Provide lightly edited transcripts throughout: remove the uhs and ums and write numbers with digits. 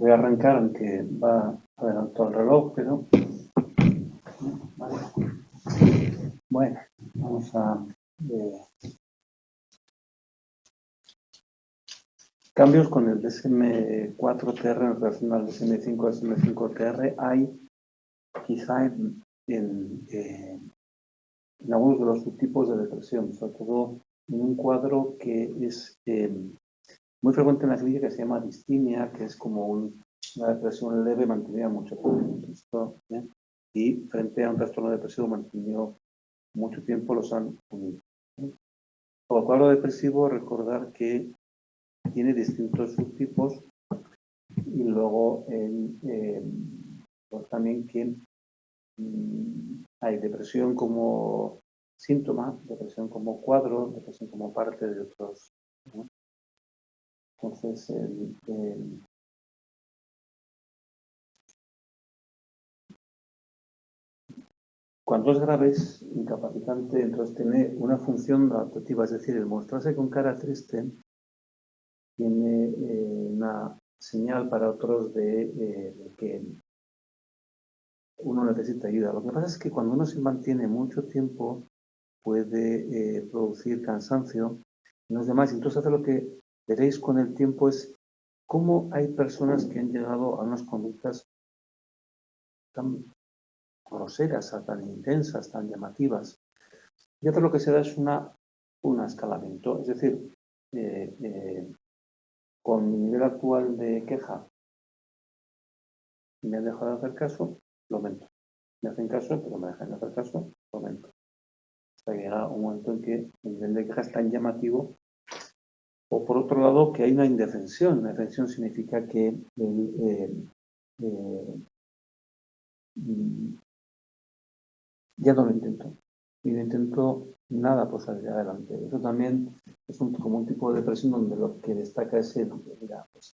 Voy a arrancar, aunque va adelantado el reloj, pero... Vale. Bueno, vamos a... cambios con el DSM-4TR en relación al DSM-5 DSM-5TR hay quizá en algunos de los subtipos de depresión, sobre todo en un cuadro que es muy frecuente en la clínica, que se llama distimia, que es como una depresión leve mantenida mucho tiempo. Y frente a un trastorno depresivo mantenido mucho tiempo los han unido. Como cuadro depresivo, recordar que tiene distintos subtipos y luego también que hay depresión como síntoma, depresión como cuadro, depresión como parte de otros. ¿No? Entonces, cuando es grave, es incapacitante, entonces tiene una función adaptativa, es decir, el mostrarse con cara triste tiene una señal para otros de que uno necesita ayuda. Lo que pasa es que cuando uno se mantiene mucho tiempo puede producir cansancio en los demás. Entonces, lo que veréis con el tiempo es cómo hay personas que han llegado a unas conductas tan groseras, tan intensas, tan llamativas. Y otro lo que se da es un escalamiento. Es decir, con mi nivel actual de queja, me han dejado de hacer caso, lo aumento. Me hacen caso, pero me dejan de hacer caso, lo aumento. Hasta que llega un momento en que el nivel de queja es tan llamativo. O por otro lado, que hay una indefensión. Una indefensión significa que ya no lo intento. Y no intento nada por salir adelante. Eso también es como un tipo de depresión donde lo que destaca es el, mira, pues,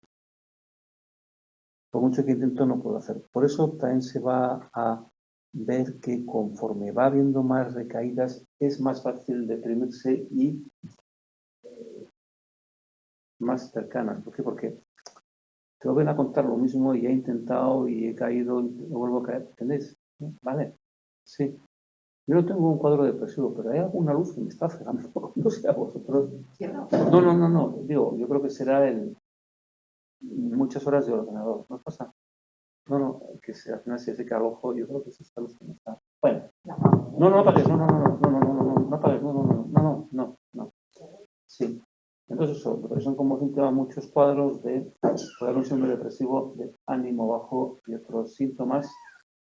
por mucho que intento no puedo hacer. Por eso también se va a ver que conforme va habiendo más recaídas es más fácil deprimirse y más cercanas. ¿Por qué? Porque te vuelven a contar lo mismo y he intentado y he caído y no vuelvo a caer. ¿Entendéis? ¿Vale? Sí. Yo no tengo un cuadro depresivo, pero hay alguna luz que me está cegando. No sé a vosotros. No. Digo, yo creo que será muchas horas de ordenador. ¿No pasa? No, que al final se seca el ojo. Yo creo que es esta luz que me está... Bueno. No apagues. No apagues. No. Sí. Entonces eso, depresión como síntoma, muchos cuadros de un síndrome depresivo de ánimo bajo y otros síntomas,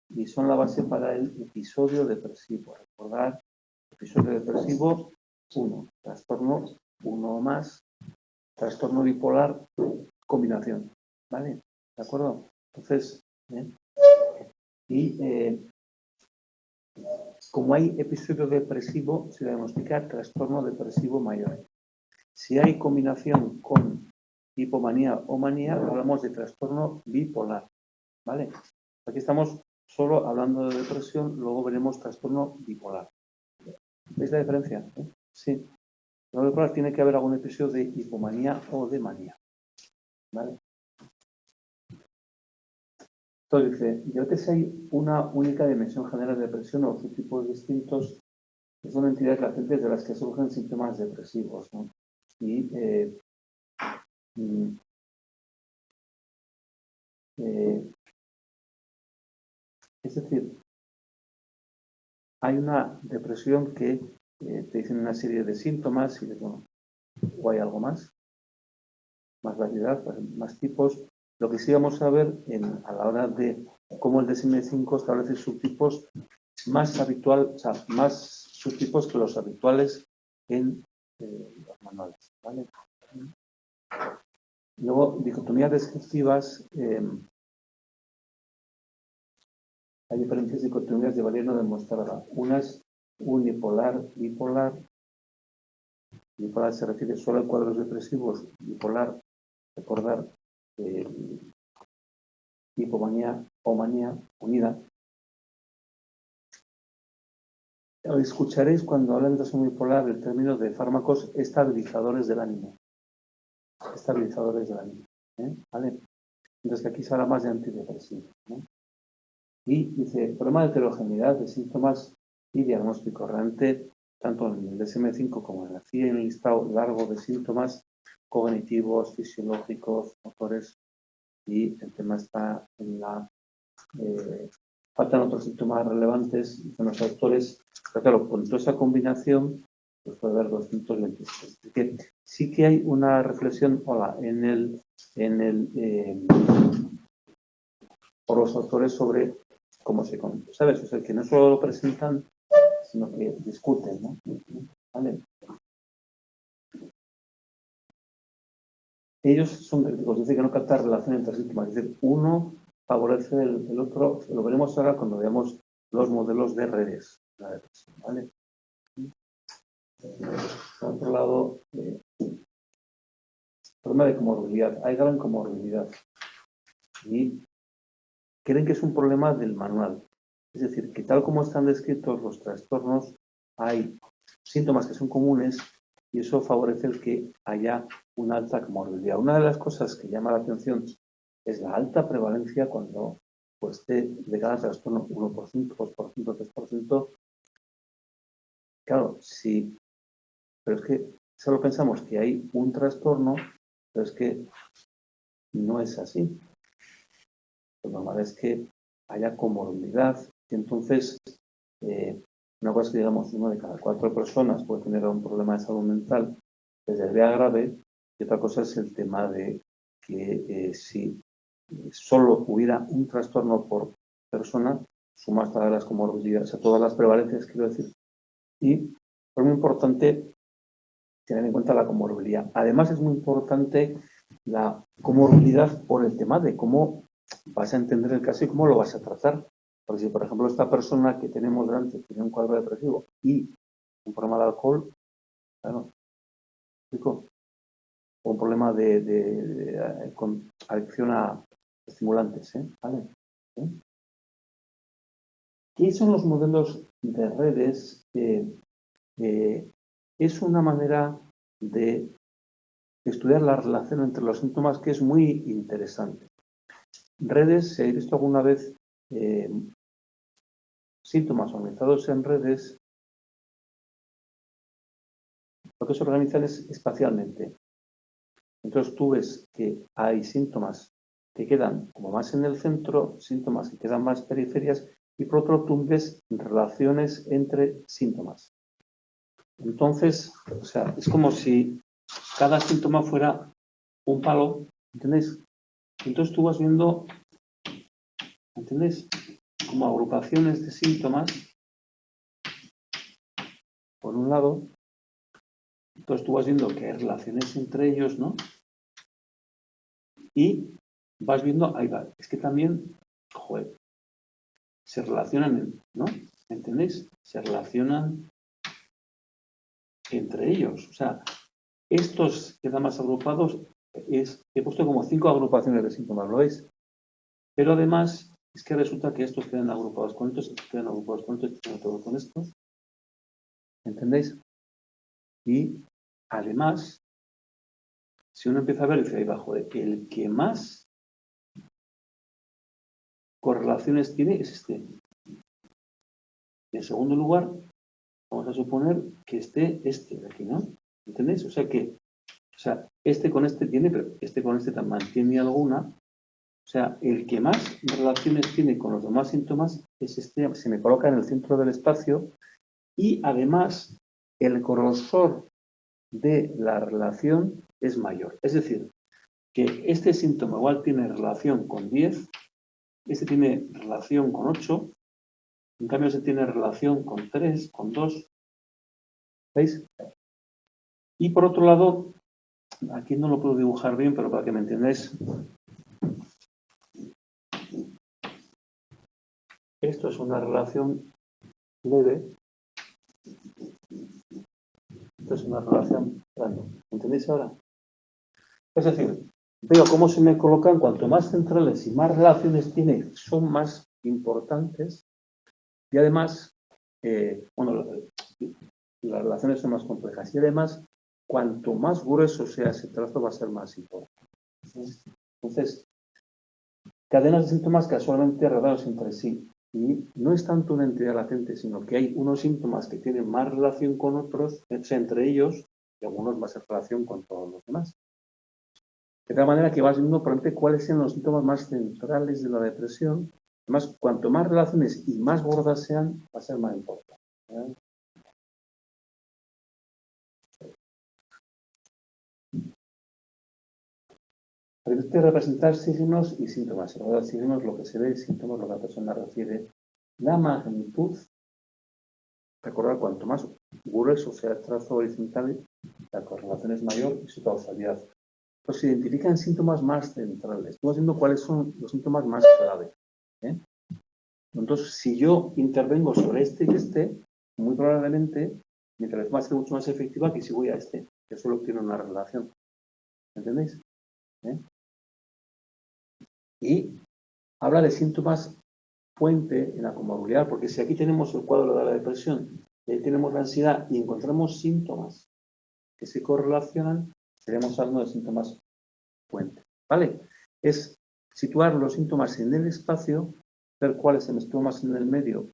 y son la base para el episodio depresivo. Recordar, episodio depresivo 1, trastorno 1 o más, trastorno bipolar, combinación. ¿Vale? ¿De acuerdo? Entonces, como hay episodio depresivo, se diagnostica trastorno depresivo mayor. Si hay combinación con hipomanía o manía, hablamos de trastorno bipolar. ¿Vale? Aquí estamos solo hablando de depresión, luego veremos trastorno bipolar. ¿Veis la diferencia? Sí. En bipolar tiene que haber algún episodio de hipomanía o de manía. ¿Vale? Entonces dice, ya que si hay una única dimensión general de depresión o subtipos distintos, es una entidad latente de las que surgen síntomas depresivos, ¿no? Y es decir, hay una depresión que te dicen una serie de síntomas y bueno, o hay algo más variedad, más tipos. Lo que sí vamos a ver a la hora de cómo el DSM-5 establece subtipos más habitual, o sea, más subtipos que los habituales en los manuales. ¿Vale? Luego, dicotomías descriptivas. Hay diferentes dicotomías de Valeno demostrada. Una es unipolar, bipolar. Bipolar se refiere solo a cuadros depresivos. Bipolar, recordar, hipomanía o manía unida. Escucharéis cuando hablan de trastorno bipolar el término de fármacos estabilizadores del ánimo. Estabilizadores del ánimo. ¿Vale? Mientras que aquí se habla más de antidepresivos, ¿no? Y dice, problema de heterogeneidad de síntomas y diagnóstico. Realmente, tanto en el DSM-5 como en la CIE hay un listado largo de síntomas cognitivos, fisiológicos, motores, y el tema está en la... faltan otros síntomas relevantes de los autores, pero claro, con toda esa combinación, pues puede haber 226. Así que sí que hay una reflexión, por los autores sobre cómo se conoce, ¿sabes? O sea, que no solo lo presentan, sino que discuten, ¿no? ¿Vale? Ellos son críticos, dicen que no capta relación entre síntomas, es decir, uno favorece el otro, lo veremos ahora cuando veamos los modelos de redes, ¿vale? Por otro lado, problema de comorbilidad, hay gran comorbilidad y creen que es un problema del manual, es decir, que tal como están descritos los trastornos, hay síntomas que son comunes y eso favorece el que haya una alta comorbilidad. Una de las cosas que llama la atención es la alta prevalencia cuando pues, de cada trastorno 1%, 2%, 3%. Claro, sí, pero es que solo pensamos que hay un trastorno, pero es que no es así. Lo normal es que haya comorbilidad y entonces una cosa es que digamos 1 de cada 4 personas puede tener un problema de salud mental desde grave y otra cosa es el tema de que si solo hubiera un trastorno por persona, sumas todas las comorbilidades, o sea, todas las prevalencias, quiero decir. Y es muy importante tener en cuenta la comorbilidad. Además, es muy importante la comorbilidad por el tema de cómo vas a entender el caso y cómo lo vas a tratar. Porque si, por ejemplo, esta persona que tenemos delante tiene un cuadro depresivo y un problema de alcohol, claro, ¿explico? O un problema con adicción a estimulantes, ¿vale? ¿Qué son los modelos de redes? Es una manera de estudiar la relación entre los síntomas que es muy interesante. Redes, si habéis visto alguna vez síntomas organizados en redes, lo que se organizan es espacialmente. Entonces tú ves que hay síntomas que quedan como más en el centro, síntomas que quedan más periferias y por otro tú ves relaciones entre síntomas. Entonces, o sea, es como si cada síntoma fuera un palo, ¿entendéis? Entonces tú vas viendo, ¿entendéis? Como agrupaciones de síntomas, por un lado, entonces tú vas viendo que hay relaciones entre ellos, ¿no? Y vas viendo, ahí va, es que también, joder, se relacionan, ¿no? ¿Entendéis? Se relacionan entre ellos. O sea, estos quedan más agrupados, he puesto como 5 agrupaciones de síntomas, ¿lo veis? Pero además, es que resulta que estos quedan agrupados con estos, estos quedan agrupados con estos, estos quedan agrupados con estos. ¿Entendéis? Y además, si uno empieza a ver, dice ahí abajo, el que más correlaciones tiene es este. En segundo lugar, vamos a suponer que esté este de aquí, ¿no? ¿Entendéis? O sea, este con este tiene, pero este con este también tiene alguna. O sea, el que más relaciones tiene con los demás síntomas es este, se me coloca en el centro del espacio y además el grosor de la relación es mayor. Es decir, que este síntoma igual tiene relación con 10, este tiene relación con 8, en cambio este tiene relación con 3, con 2. ¿Veis? Y por otro lado, aquí no lo puedo dibujar bien, pero para que me entendáis, esto es una relación leve, esto es una relación grande. ¿Entendéis ahora? Es decir, veo cómo se me colocan, cuanto más centrales y más relaciones tiene, son más importantes y además, bueno, las relaciones son más complejas y además, cuanto más grueso sea ese trazo va a ser más importante. Entonces, cadenas de síntomas casualmente relacionados entre sí. Y no es tanto una entidad latente, sino que hay unos síntomas que tienen más relación con otros, entre ellos, y algunos más en relación con todos los demás. De tal manera que vas viendo, por ejemplo, cuáles son los síntomas más centrales de la depresión. Además, cuanto más relaciones y más gordas sean, va a ser más importante. Permite representar signos y síntomas. Los signos, lo que se ve, síntomas, lo que la persona refiere. La magnitud, recordar, cuanto más grueso sea el trazo horizontal, la correlación es mayor y su causalidad. Pues se identifican síntomas más centrales. Tú vas viendo cuáles son los síntomas más clave. Entonces, si yo intervengo sobre este y este, muy probablemente mi intervención va a ser mucho más efectiva que si voy a este, que solo tiene una relación. ¿Entendéis? Y habla de síntomas fuente en la comorbilidad, porque si aquí tenemos el cuadro de la depresión y ahí tenemos la ansiedad y encontramos síntomas que se correlacionan, estaremos hablando de síntomas fuente. ¿Vale? Es situar los síntomas en el espacio, ver cuáles se mezclan más en el medio,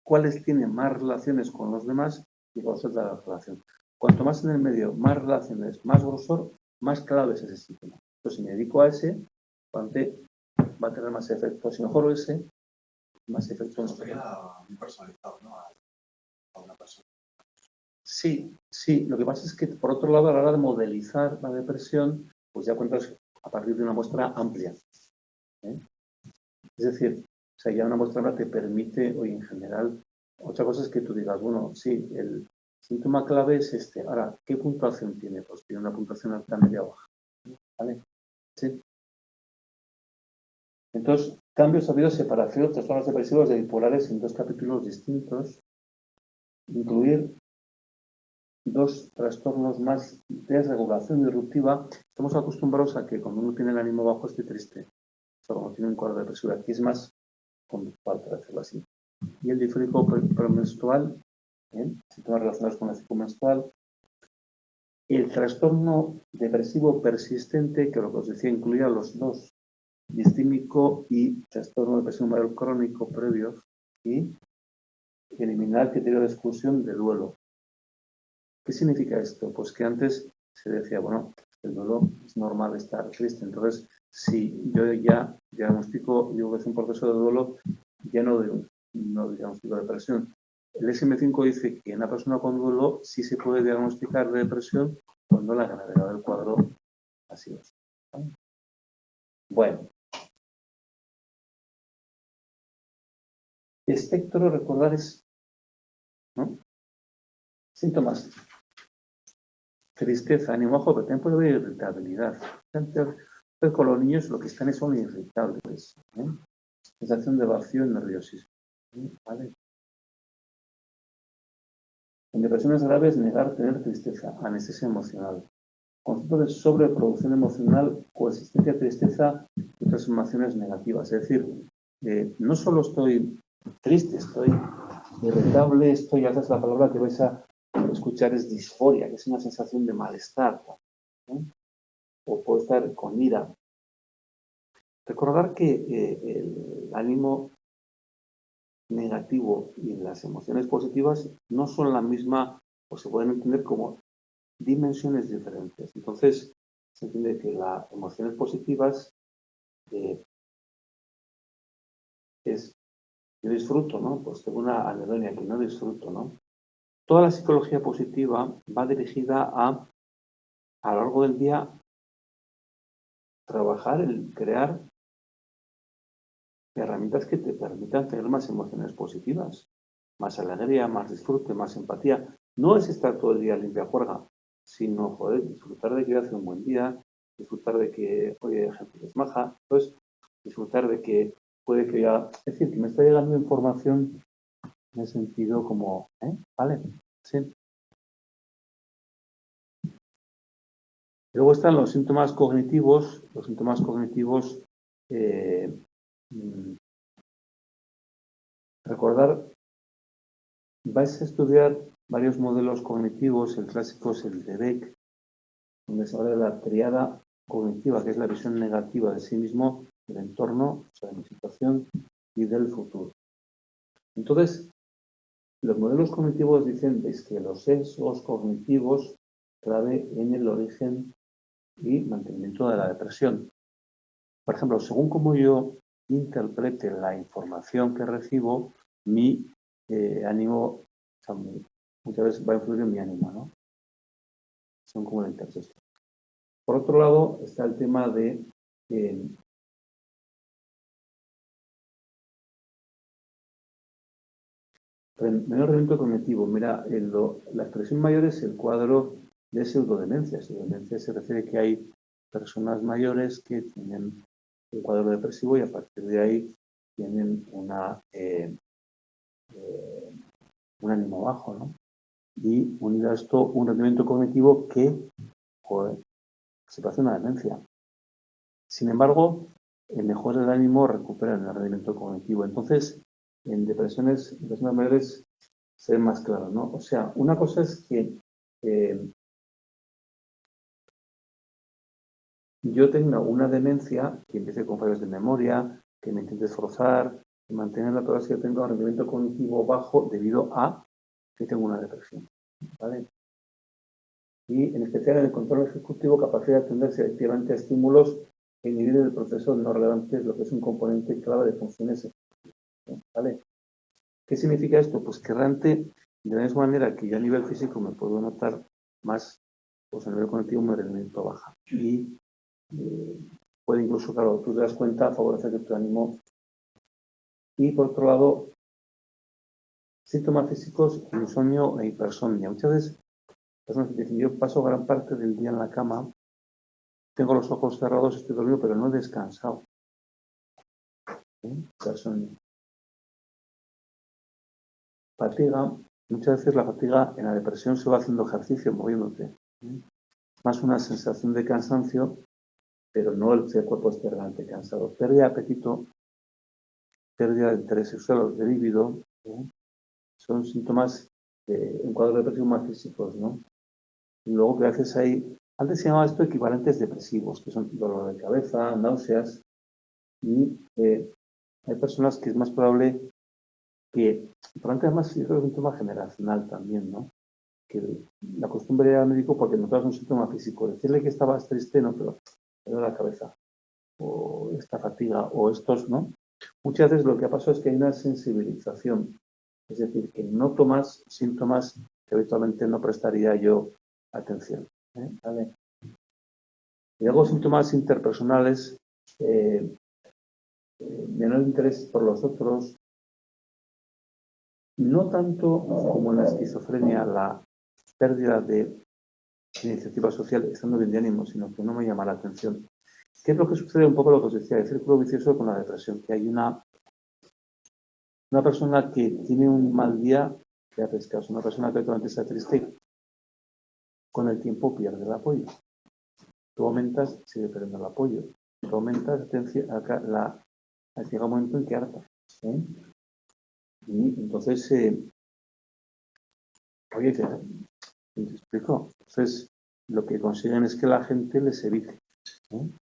cuáles tienen más relaciones con los demás y conocer la relación. Cuanto más en el medio, más relaciones, más grosor, más clave es ese síntoma. Entonces, si me dedico a ese, va a tener más efecto. Si mejoro ese, más efecto en muy personalizado, ¿no? A una persona. Sí, sí. Lo que pasa es que, por otro lado, a la hora de modelizar la depresión, pues ya cuentas a partir de una muestra amplia. Es decir, o sea, ya una muestra amplia te permite, oye, en general, otra cosa es que tú digas, bueno, sí, el síntoma clave es este. Ahora, ¿qué puntuación tiene? Pues tiene una puntuación alta, media o baja. ¿Vale? Sí. Entonces, cambios ha habido separación de trastornos depresivos de bipolares en 2 capítulos distintos, incluir 2 trastornos más de desregulación disruptiva. Estamos acostumbrados a que cuando uno tiene el ánimo bajo esté triste, o sea, cuando tiene un cuadro de depresión. Aquí es más conductual, para decirlo así. Y el difórico premenstrual, síntomas relacionados con el ciclo menstrual. El trastorno depresivo persistente, que lo que os decía incluía los 2, distímico y trastorno depresivo mayor crónico previos, y eliminar el criterio de exclusión de duelo. ¿Qué significa esto? Pues que antes se decía, bueno, el duelo es normal estar triste. Entonces, si yo ya diagnostico, digo que es un proceso de duelo, ya no diagnostico depresión. El DSM-5 dice que en una persona con duelo sí se puede diagnosticar de depresión cuando la gravedad del cuadro así es. Bueno. Espectro, recordar, es, ¿no? Síntomas. Tristeza, ánimo bajo, pero también puede haber irritabilidad. Entonces, con los niños lo que están son irritables. Sensación de vacío y nerviosismo. ¿Vale? En depresiones graves, negar tener tristeza, anestesia emocional. Concepto de sobreproducción emocional, coexistencia de tristeza y otras emociones negativas. Es decir, no solo estoy triste, estoy irritable, esa es la palabra que vais a escuchar, es disforia, que es una sensación de malestar. O puedo estar con ira. Recordar que el ánimo negativo y las emociones positivas no son la misma, o se pueden entender como dimensiones diferentes. Entonces, se entiende que las emociones positivas es, yo disfruto, ¿no? Pues tengo una anedonia que no disfruto, ¿no? Toda la psicología positiva va dirigida a lo largo del día, trabajar, el crear herramientas que te permitan tener más emociones positivas, más alegría, más disfrute, más empatía. No es estar todo el día limpia juerga, sino, joder, disfrutar de que hace un buen día, disfrutar de que, oye, gente es maja, pues disfrutar de que puede que ya, es decir, que me está llegando información en el sentido como, ¿vale? Sí. Luego están los síntomas cognitivos. Los síntomas cognitivos, recordar, vais a estudiar varios modelos cognitivos. El clásico es el de Beck, donde se habla de la triada cognitiva, que es la visión negativa de sí mismo, del entorno, o sea, de mi situación y del futuro. Entonces, los modelos cognitivos dicen que los sesgos cognitivos clave en el origen y mantenimiento de la depresión. Por ejemplo, según cómo yo interprete la información que recibo, mi ánimo, o sea, muchas veces va a influir en mi ánimo, ¿no? Son como la interpretación. Por otro lado, está el tema de menor rendimiento cognitivo. Mira, la expresión mayor es el cuadro de pseudodemencia. Pseudodemencia se refiere que hay personas mayores que tienen un cuadro depresivo y a partir de ahí tienen un ánimo bajo, ¿no? Y unido a esto un rendimiento cognitivo que se parece a una demencia. Sin embargo, mejora el ánimo, recupera el rendimiento cognitivo. Entonces, en depresiones mayores se ve más claro, ¿no? O sea, una cosa es que yo tenga una demencia que empiece con fallos de memoria, que me intente esforzar, que mantenerla toda si yo tengo un rendimiento cognitivo bajo debido a que tengo una depresión, ¿vale? Y en especial en el control ejecutivo, capacidad de atender selectivamente a estímulos e inhibir el proceso no relevante, lo que es un componente clave de funciones ejecutivas, ¿vale? ¿Qué significa esto? Pues que realmente, de la misma manera que yo a nivel físico me puedo notar más, pues a nivel cognitivo mi rendimiento baja. Y puede incluso, claro, tú te das cuenta, favorecer que tu ánimo. Y por otro lado, síntomas físicos, insomnio e hipersomnia. Muchas veces personas que dicen, yo paso gran parte del día en la cama, tengo los ojos cerrados, estoy dormido, pero no he descansado. Hipersomnia. Fatiga. Muchas veces la fatiga en la depresión se va haciendo ejercicio, moviéndote. Más una sensación de cansancio, pero no el cuerpo esté realmente cansado. Pérdida de apetito, pérdida de interés sexual, de líbido, son síntomas de un cuadro depresivo más físicos, ¿no? Y luego que a veces antes se llamaba esto equivalentes depresivos, que son dolor de cabeza, náuseas, y hay personas que es más probable que, probablemente además yo creo que es un tema generacional también, ¿no? Que la costumbre era al médico porque notabas un síntoma físico, decirle que estabas triste, no, pero me duele la cabeza, o esta fatiga, o estos, ¿no? Muchas veces lo que ha pasado es que hay una sensibilización, es decir, que noto más síntomas que habitualmente no prestaría yo atención. ¿Vale? Y luego síntomas interpersonales, menor interés por los otros, no tanto como en la esquizofrenia, la pérdida de iniciativa social estando bien de ánimo, sino que no me llama la atención. ¿Qué es lo que sucede? Un poco lo que os decía, el círculo vicioso con la depresión, que hay una persona que tiene un mal día, que haces caso, una persona que actualmente está triste, con el tiempo pierde el apoyo. Tú aumentas, sigue perdiendo el apoyo. Tú aumentas, llega un momento en que harta. Y entonces, oye, ¿te explico? Entonces, lo que consiguen es que la gente les evite.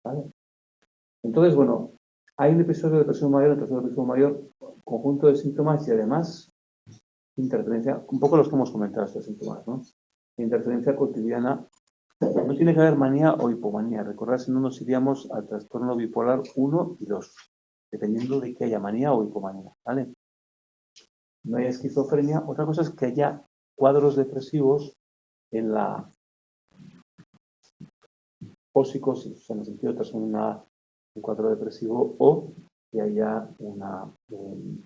¿Vale? Entonces, bueno, hay un episodio de depresión mayor, un trastorno de depresión mayor, conjunto de síntomas y además interferencia, un poco los que hemos comentado estos síntomas, ¿no? Interferencia cotidiana. No tiene que haber manía o hipomanía. Recordad, si no nos iríamos al trastorno bipolar 1 y 2, dependiendo de que haya manía o hipomanía, ¿vale? No hay esquizofrenia. Otra cosa es que haya cuadros depresivos en la psicosis, en el sentido de trastorno un cuadro depresivo o que haya un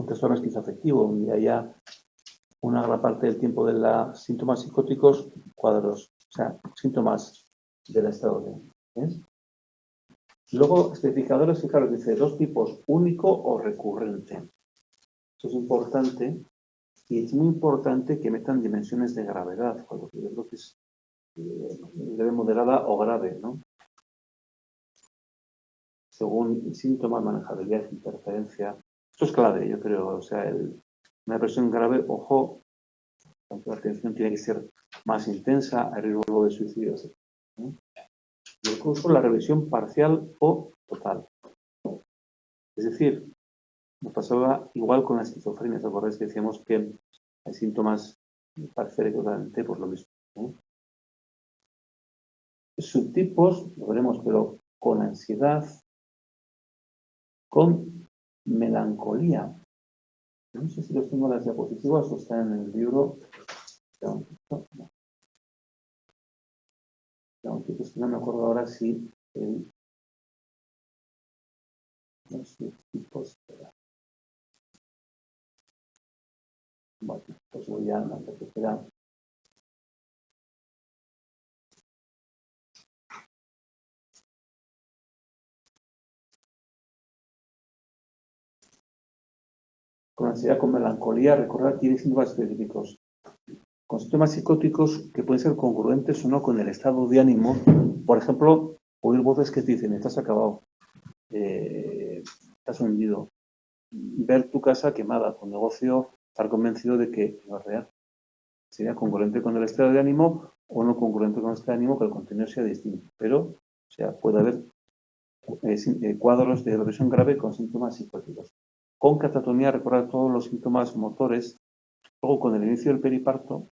trastorno esquizoafectivo, donde haya una gran parte del tiempo de los síntomas psicóticos, cuadros, o sea, síntomas del estado de. Luego, especificadores, fijaros, dice dos tipos, único o recurrente. Esto es importante y es muy importante que metan dimensiones de gravedad, cuando yo creo que es leve, moderada o grave, ¿no? Según síntomas, manejabilidad, interferencia. Esto es clave, yo creo. O sea, una depresión grave, ojo, la atención tiene que ser más intensa, hay riesgo de suicidio, ¿no? incluso la reversión parcial o total. Es decir, nos pasaba igual con la esquizofrenia. ¿Os acordáis que decíamos que hay síntomas parciales totalmente por lo mismo? Subtipos, lo veremos, pero con ansiedad, con melancolía. No sé si los tengo en las diapositivas o están en el libro. No me acuerdo ahora si los subtipos. Bueno, pues voy a la tercera. Con ansiedad, con melancolía, recordar tiene síntomas específicos. Con síntomas psicóticos que pueden ser congruentes o no con el estado de ánimo. Por ejemplo, oír voces que te dicen, estás acabado, estás hundido. Ver tu casa quemada, tu negocio, estar convencido de que no es real. Sería congruente con el estado de ánimo o no congruente con el estado de ánimo, que el contenido sea distinto. Pero, o sea, puede haber cuadros de depresión grave con síntomas psicóticos. Con catatonía, recordar todos los síntomas motores. Luego, con el inicio del periparto,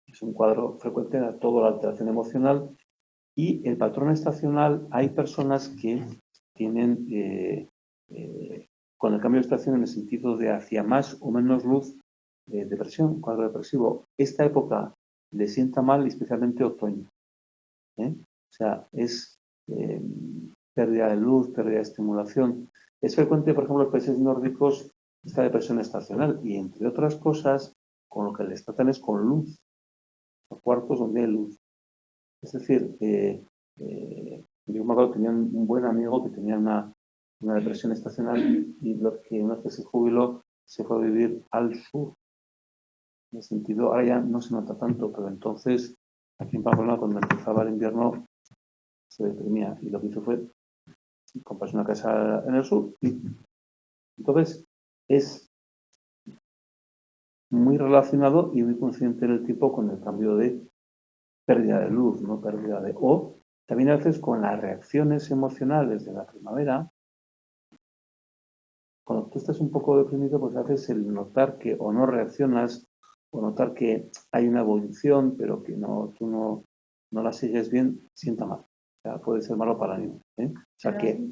es un cuadro frecuente de toda la alteración emocional. Y el patrón estacional, hay personas que tienen, con el cambio de estación en el sentido de hacia más o menos luz, depresión, cuadro depresivo. Esta época le sienta mal, especialmente otoño. O sea, es pérdida de luz, pérdida de estimulación. Es frecuente, por ejemplo, en los países nórdicos, esta depresión estacional y, entre otras cosas, con lo que les tratan es con luz, los cuartos donde hay luz. Es decir, yo me acuerdo que tenía un buen amigo que tenía una depresión estacional y lo que una vez que se jubiló se fue a vivir al sur. En el sentido, ahora ya no se nota tanto, pero entonces aquí en Pamplona cuando empezaba el invierno se deprimía y lo que hizo fue comprarse una casa en el sur. Y entonces es muy relacionado y muy consciente del tipo con el cambio de pérdida de luz, no pérdida de... O también a veces con las reacciones emocionales de la primavera. Cuando tú estás un poco deprimido, pues haces el notar que o no reaccionas o notar que hay una evolución, pero que tú no la sigues bien, sienta mal. O sea, puede ser malo para el niño. O sea que en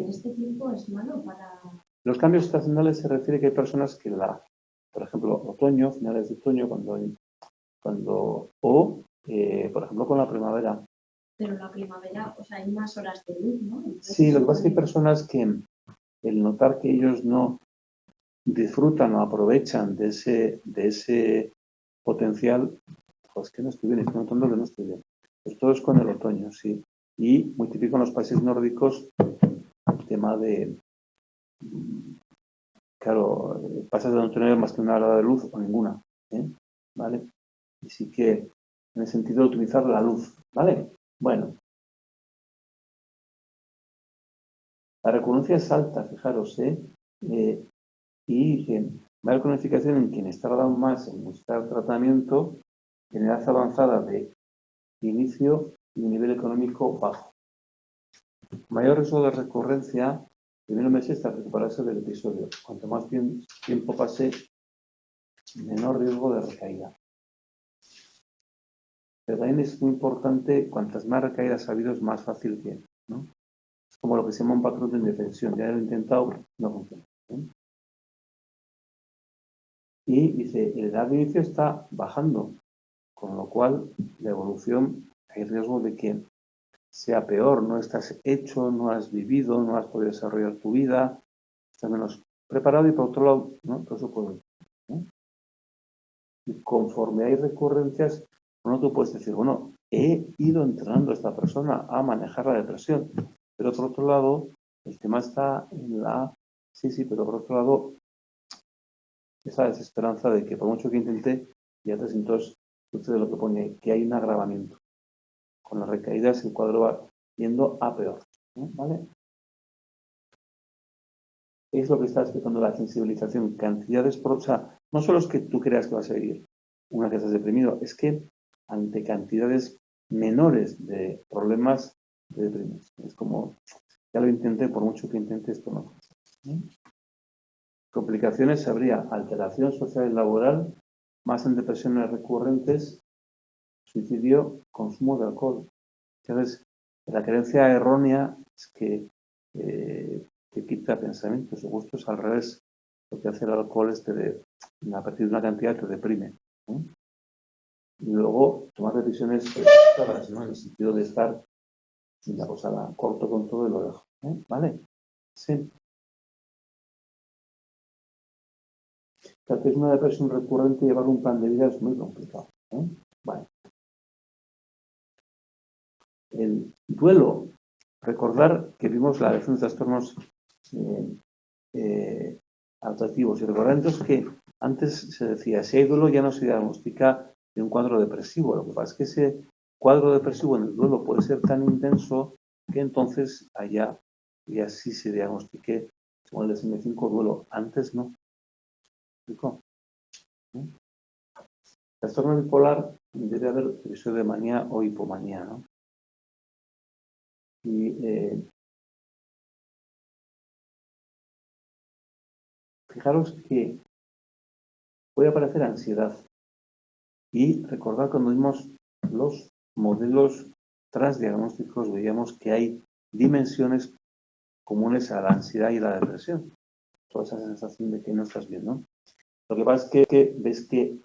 este tiempo es malo para... Los cambios estacionales se refiere que hay personas que por ejemplo, otoño, finales de otoño, por ejemplo, con la primavera. Pero la primavera, o sea, hay más horas de luz, ¿no? Entonces, sí, lo que pasa es que hay personas que el notar que ellos no disfrutan o aprovechan de ese potencial, pues que no estoy bien, estoy notando que no estoy bien. Pues todo es con el otoño, sí. Y muy típico en los países nórdicos el tema de, claro, pasas de no tener más que una hora de luz o ninguna, ¿vale? Y sí que en el sentido de utilizar la luz, ¿vale? Bueno. La recurrencia es alta, fijaros, y mayor cronificación en quienes tardan más en buscar tratamiento, en edad avanzada de inicio y un nivel económico bajo. Mayor riesgo de recurrencia, primeros meses hasta recuperarse del episodio. Cuanto más tiempo pase, menor riesgo de recaída. Pero también es muy importante, cuantas más recaídas ha habido, es más fácil que, ¿no? Es como lo que se llama un patrón de indefensión. Ya lo he intentado, no funciona. Y dice, la edad de inicio está bajando, con lo cual la evolución hay riesgo de que sea peor. No estás hecho, no has vivido, no has podido desarrollar tu vida, estás menos preparado y por otro lado, ¿no? Todo eso puede, ¿no? Y conforme hay recurrencias, uno tú puedes decir, bueno, he ido entrenando a esta persona a manejar la depresión, pero por otro lado, el tema está en sí, pero por otro lado, esa desesperanza de que por mucho que intenté, ya te sientes, sucede lo que pone, que hay un agravamiento. Con las recaídas el cuadro va yendo a peor, ¿no? ¿Vale? Es lo que está explicando la sensibilización, cantidades o sea, no solo es que tú creas que vas a vivir una vez que estás deprimido, es que ante cantidades menores de problemas de depresión. Es como, ya lo intenté, por mucho que intente esto no funciona. Complicaciones habría alteración social y laboral, más en depresiones recurrentes, suicidio, consumo de alcohol. Entonces, la creencia errónea es que quita pensamientos o gustos, al revés. Lo que hace el alcohol es a partir de una cantidad te deprime. Y luego tomar decisiones claras, ¿no? En el sentido de estar, mira, pues ahora corto con todo y lo dejo. ¿Vale? Sí. Claro que es una depresión recurrente, llevar un plan de vida es muy complicado. Vale. El duelo, recordar que vimos la definición de trastornos adaptativos y recordar entonces que antes se decía, si hay duelo ya no se diagnostica de un cuadro depresivo. Lo que pasa es que ese cuadro depresivo en el duelo puede ser tan intenso que entonces allá ya sí se diagnostique como el DSM-5 duelo. Antes no. ¿Explico? Trastorno bipolar debe haber episodio de manía o hipomanía, ¿no? Y fijaros que puede aparecer ansiedad. Y recordad cuando vimos los modelos transdiagnósticos, veíamos que hay dimensiones comunes a la ansiedad y la depresión. Toda esa sensación de que no estás bien, ¿no? Lo que pasa es que ves que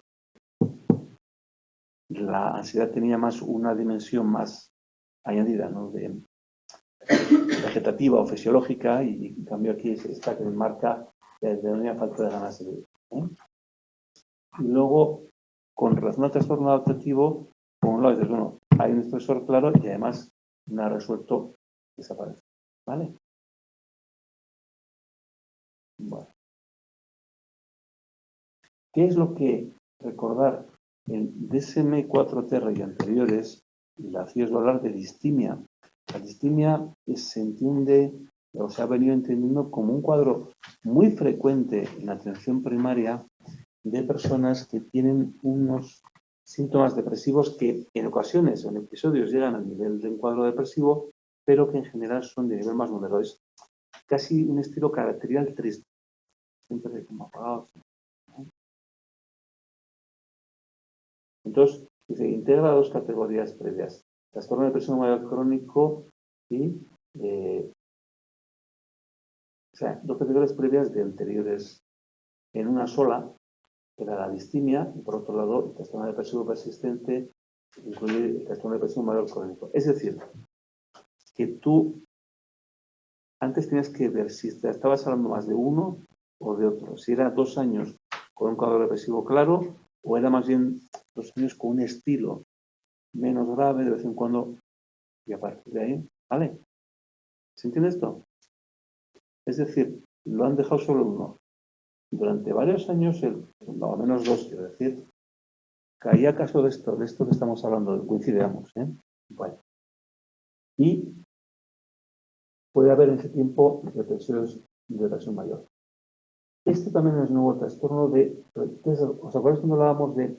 la ansiedad tenía más una dimensión más añadida, ¿no? De vegetativa o fisiológica, y en cambio aquí es esta que marca de una falta de ganas de vivir. Y luego, con relación al trastorno adaptativo, por un lado dices, bueno, hay un estresor claro y además no ha resuelto, desaparece. ¿Vale? Bueno. ¿Qué es lo que recordar? En DSM-4T y anteriores, la hacías hablar de distimia. La distimia se entiende, o se ha venido entendiendo como un cuadro muy frecuente en la atención primaria de personas que tienen unos síntomas depresivos que en ocasiones o en episodios llegan al nivel de un cuadro depresivo, pero que en general son de nivel más moderado. Es casi un estilo caracterial triste, siempre como apagados. Entonces, se integra dos categorías previas: trastorno de depresión mayor crónico y, o sea, dos categorías previas de anteriores en una sola, que era la distimia, y por otro lado, el trastorno depresivo persistente incluye el trastorno de depresión mayor crónico. Es decir, que tú antes tenías que ver si estabas hablando más de uno o de otro, si era 2 años con un cuadro depresivo claro o era más bien 2 años con un estilo menos grave de vez en cuando, y a partir de ahí, ¿vale? ¿Se entiende esto? Es decir, lo han dejado solo uno. Durante varios años, no, al menos 2, quiero decir, caía caso de esto que estamos hablando, coincidíamos, ¿eh? Bueno. Y puede haber en ese tiempo depresión mayor. Este también es nuevo trastorno de... ¿Os acordáis cuando hablábamos de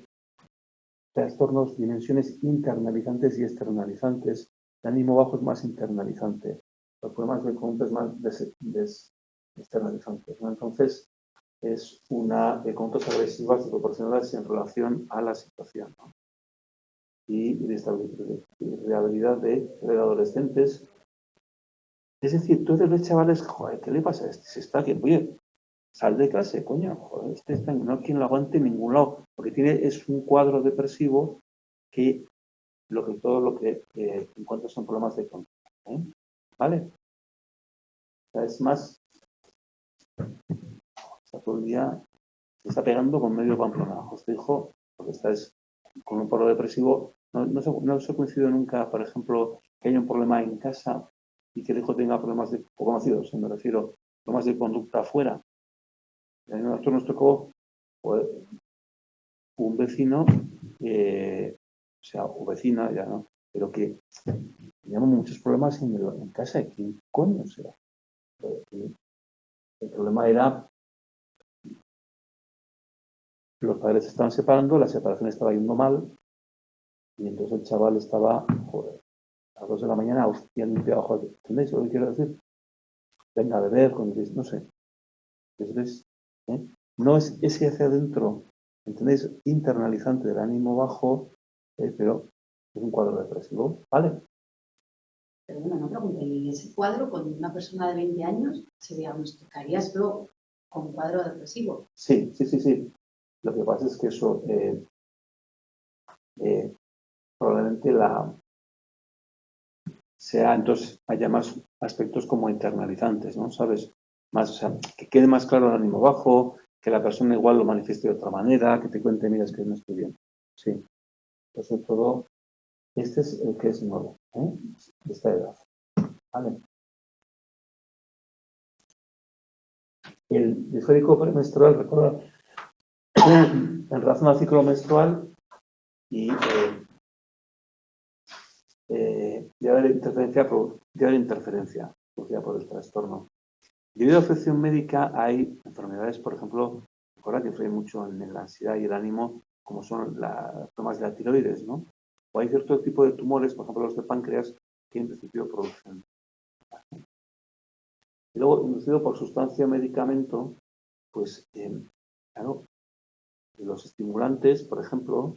trastornos, dimensiones internalizantes y externalizantes? El ánimo bajo es más internalizante. Los problemas de conducta es más externalizantes, ¿no? Entonces, es una de conductas agresivas desproporcionadas en relación a la situación, ¿no? Y irritabilidad de adolescentes. Es decir, tú ves chavales, joder, ¿qué le pasa a este? Se está aquí, oye, sal de clase, coño, joder, este está, no hay quien lo aguante en ningún lado, porque es un cuadro depresivo que todo lo que encuentra son problemas de conducta, ¿eh? ¿Vale? O sea, es más, está todo el día, se está pegando con medio Pamplona. Os dijo, porque estáis con un cuadro depresivo, no se coincide nunca, por ejemplo, que haya un problema en casa y que el hijo tenga problemas o conocidos, me refiero, problemas de conducta afuera. Y a nosotros nos tocó, pues, un vecino, o sea, o vecina, ya no, pero que teníamos muchos problemas en casa. ¿Quién coño será? El problema era, los padres se estaban separando, la separación estaba yendo mal, Y entonces el chaval estaba, joder, a las 2 de la mañana, hostia, limpia abajo. ¿Entendéis lo que quiero decir? Venga a beber, no sé. ¿Entendéis? ¿Eh? No es ese hacia adentro, ¿entendéis? Internalizante del ánimo bajo, pero es un cuadro depresivo, ¿vale? Perdona, una pregunta. ¿Y ese cuadro con una persona de 20 años se diagnosticarías luego con un cuadro depresivo? Sí. Lo que pasa es que eso probablemente entonces haya más aspectos como internalizantes, ¿no? ¿Sabes? Más, o sea, que quede más claro el ánimo bajo, que la persona igual lo manifieste de otra manera, que te cuente, mira, es que no estoy bien. Sí. Pues sobre todo, este es el que es nuevo, de esta edad. ¿Vale? El disfórico premenstrual, recuerda, en relación al ciclo menstrual y debe haber interferencia producida por el trastorno. Debido a la afección médica hay enfermedades, por ejemplo, recuerda que influye mucho en la ansiedad y el ánimo, como son las problemas de la tiroides, ¿no? O hay cierto tipo de tumores, por ejemplo los de páncreas, que en principio producen. Y luego, inducido por sustancia o medicamento, pues, claro, los estimulantes, por ejemplo,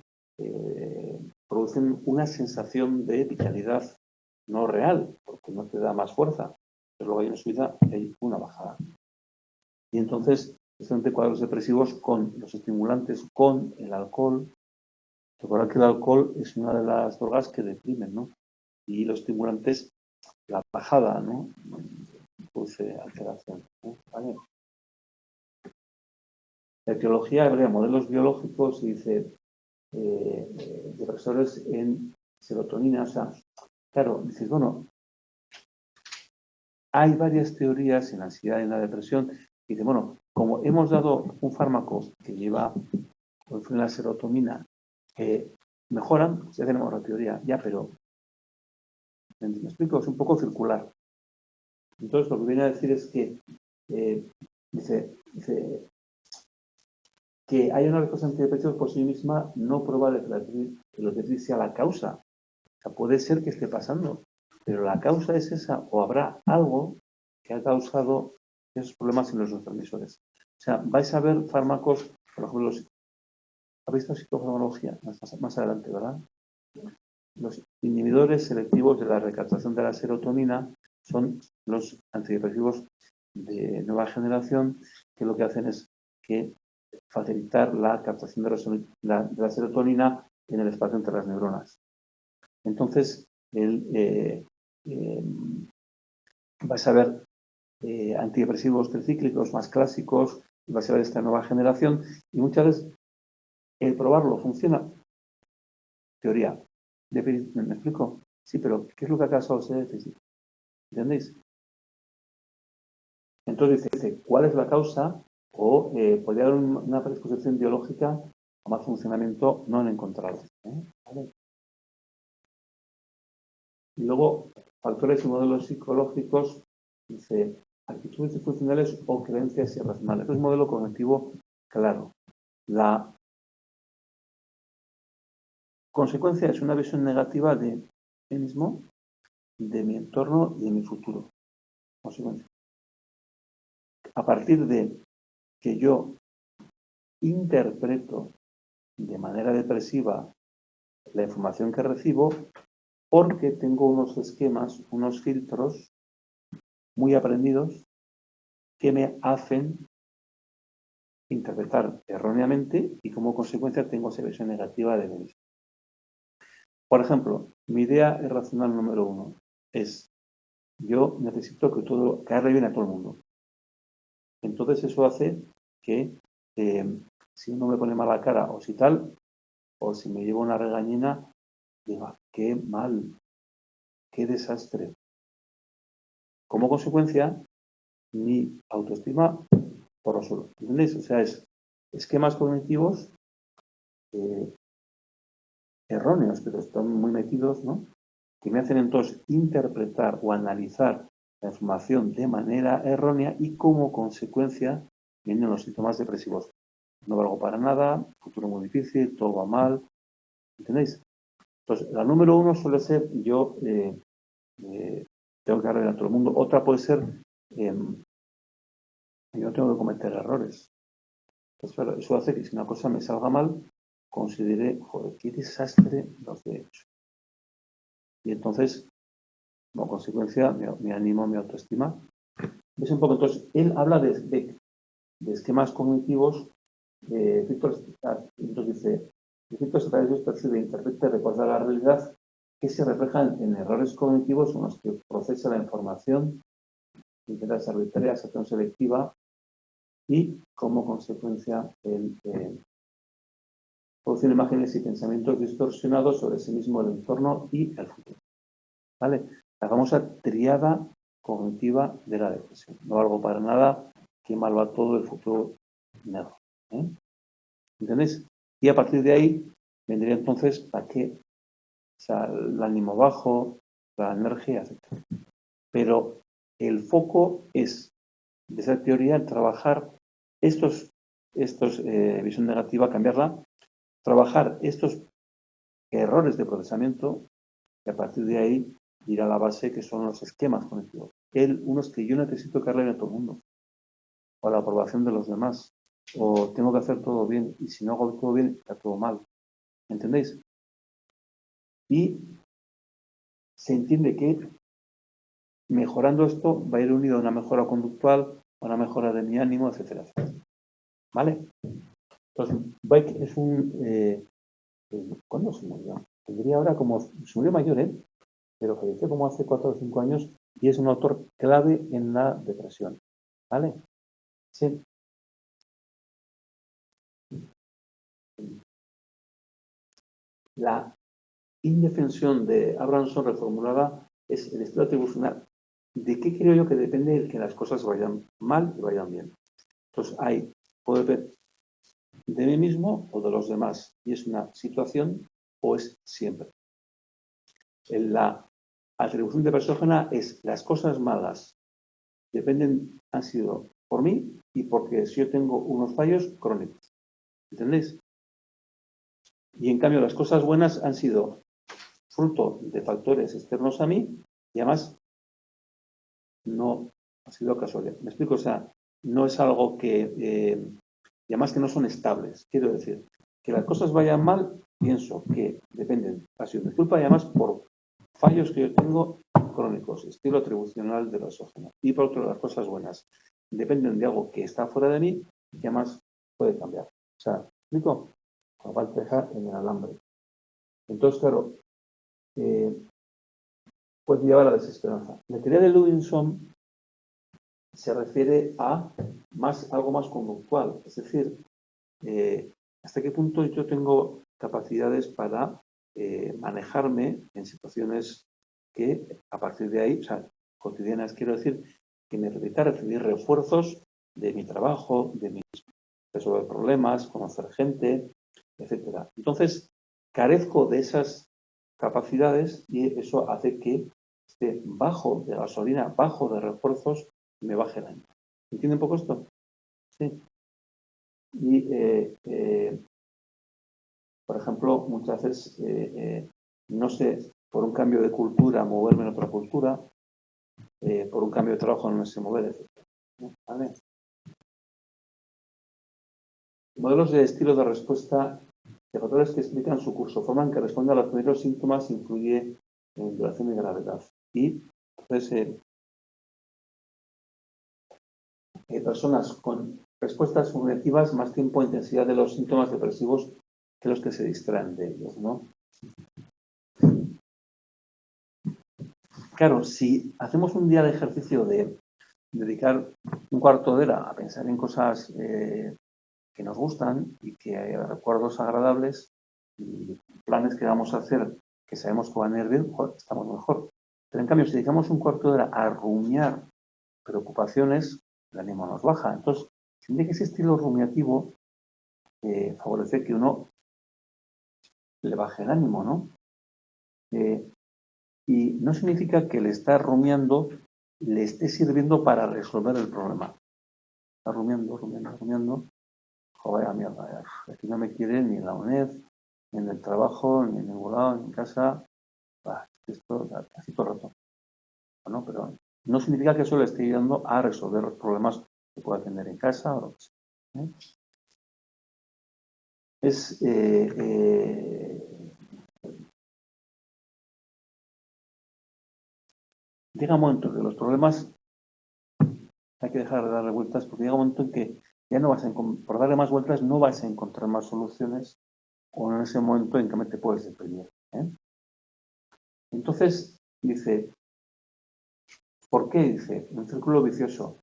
producen una sensación de vitalidad no real, porque no te da más fuerza, pero luego hay una subida y hay una bajada. Y entonces, especialmente cuadros depresivos con los estimulantes, con el alcohol. Recuerda que el alcohol es una de las drogas que deprimen, ¿no? Y los estimulantes, la bajada, ¿no? Produce alteración, ¿no? ¿Vale? La etiología habría modelos biológicos y dice depresores en serotonina. O sea, claro, dices, bueno, hay varias teorías en la ansiedad y en la depresión. Y dice, bueno, como hemos dado un fármaco que lleva la serotonina, mejoran, ya tenemos la teoría, ya, pero me explico, es un poco circular. Entonces, lo que viene a decir es que dice que hay una respuesta antidepresivos por sí misma no prueba de que los déficits sea la causa. O sea, puede ser que esté pasando, pero la causa es esa, o habrá algo que ha causado esos problemas en los neurotransmisores. O sea, vais a ver fármacos, por ejemplo, ¿habéis visto psicofarmacología? Más adelante, ¿verdad? Los inhibidores selectivos de la recaptación de la serotonina son los antidepresivos de nueva generación, que lo que hacen es que facilitar la captación de la serotonina en el espacio entre las neuronas. Entonces, vais a ver antidepresivos tricíclicos más clásicos, vais a ver esta nueva generación, y muchas veces el probarlo funciona. Teoría. ¿Me explico? Sí, pero ¿qué es lo que ha causado ese déficit? ¿Entendéis? Entonces dice, ¿cuál es la causa? O podría haber una predisposición biológica o más funcionamiento no han encontrado. ¿Vale? Y luego, factores y modelos psicológicos, dice, actitudes disfuncionales o creencias irracionales. Es un modelo cognitivo claro. La consecuencia es una visión negativa de mí mismo, de mi entorno y de mi futuro. Consecuencia. A partir de que yo interpreto de manera depresiva la información que recibo, porque tengo unos esquemas, unos filtros muy aprendidos que me hacen interpretar erróneamente y como consecuencia tengo esa visión negativa de mí mismo. Por ejemplo, mi idea irracional número 1 es yo necesito que caerle bien a todo el mundo. Entonces eso hace que si uno me pone mala cara o si tal, o si me llevo una regañina, diga, qué mal, qué desastre. Como consecuencia, mi autoestima por los suelos. ¿Entendéis? O sea, es esquemas cognitivos erróneos, pero están muy metidos, ¿no? Que me hacen entonces interpretar o analizar la información de manera errónea y como consecuencia vienen los síntomas depresivos. No valgo para nada, futuro muy difícil, todo va mal. ¿Entendéis? Entonces, la número 1 suele ser yo tengo que arreglar a todo el mundo. Otra puede ser yo tengo que cometer errores. Entonces, claro, eso hace que si una cosa me salga mal, considere, joder, qué desastre lo que he hecho. Y entonces, como consecuencia, mi ánimo, mi autoestima. ¿Ves un poco? Entonces, él habla de esquemas cognitivos. Entonces dice, efectos estratégicos percibe, interpreta y recuerda la realidad que se reflejan en errores cognitivos en los que procesa la información, intenta desarrollar tareas, acción selectiva y, como consecuencia, producen imágenes y pensamientos distorsionados sobre sí mismo, el entorno y el futuro. ¿Vale? La famosa triada cognitiva de la depresión. No algo para nada, que mal va todo, el futuro negro. ¿Entendéis? Y a partir de ahí vendría entonces a qué, o sea, el ánimo bajo, la energía, etc. Pero el foco es, de esa teoría, trabajar visión negativa, cambiarla, trabajar estos errores de procesamiento y a partir de ahí ir a la base que son los esquemas cognitivos. Unos que yo necesito que arregle todo el mundo, o la aprobación de los demás, o tengo que hacer todo bien y si no hago todo bien está todo mal. ¿Entendéis? Y se entiende que mejorando esto va a ir unido a una mejora conductual, a una mejora de mi ánimo, etcétera, etcétera. ¿Vale? Entonces, Beck es ¿cuándo se murió? Tendría ahora como... Se murió mayor, pero falleció como hace 4 o 5 años y es un autor clave en la depresión. ¿Vale? Sí. La indefensión de Abramson reformulada es el estilo atribucional. ¿De qué creo yo que depende el que las cosas vayan mal y vayan bien? Entonces, puede ver de mí mismo o de los demás. Y es una situación o es siempre. La atribución de persógena es las cosas malas han sido por mí y porque si yo tengo unos fallos crónicos. ¿Entendéis? Y en cambio las cosas buenas han sido fruto de factores externos a mí y además no ha sido casualidad. ¿Me explico? O sea, no es algo que... y además que no son estables. Quiero decir, que las cosas vayan mal, pienso que dependen, ha sido mi culpa y además por fallos que yo tengo crónicos, estilo atribucional de la exógeno. Y por otro, las cosas buenas dependen de algo que está fuera de mí y que además puede cambiar. O sea, ¿me explico? Con dejar en el alambre. Entonces, claro, puede llevar a la desesperanza. La teoría de Lewinson se refiere a algo más conductual, es decir, hasta qué punto yo tengo capacidades para manejarme en situaciones que a partir de ahí, o sea, cotidianas, quiero decir, que me permita recibir refuerzos de mi trabajo, resolver problemas, conocer gente, etcétera. Entonces, carezco de esas capacidades y eso hace que esté bajo de gasolina, bajo de refuerzos y me baje el ánimo. ¿Entiende un poco esto? Sí. Y, por ejemplo, muchas veces, no sé, por un cambio de cultura, moverme en otra cultura, por un cambio de trabajo no sé mover, etc. ¿Vale? Modelos de estilo de respuesta de factores que explican su curso, forman que responde a los primeros síntomas, incluye duración y gravedad. Y entonces, personas con respuestas subjetivas más tiempo e intensidad de los síntomas depresivos que los que se distraen de ellos, ¿no? Claro, si hacemos un día de ejercicio de dedicar un cuarto de hora a pensar en cosas que nos gustan y que hay recuerdos agradables y planes que vamos a hacer que sabemos que van a ir bien, estamos mejor. Pero en cambio, si dedicamos un cuarto de hora a rumiar preocupaciones, el ánimo nos baja. Entonces, tiene que ese estilo rumiativo favorece que uno le baje el ánimo, ¿no? Y no significa que el estar rumiando le esté sirviendo para resolver el problema. Está rumiando. Joder, mierda, aquí no me quiere ni la UNED, en el trabajo, ni en ningún lado, en casa, esto así todo el rato. Bueno, pero no significa que eso le esté ayudando a resolver los problemas que pueda tener en casa o lo que sea, ¿eh? Llega un momento que los problemas hay que dejar de darle vueltas, porque llega un momento en que ya no vas a por darle más vueltas no vas a encontrar más soluciones, o en ese momento en que te puedes deprimir, ¿eh? Entonces, dice, ¿por qué? Dice, un círculo vicioso.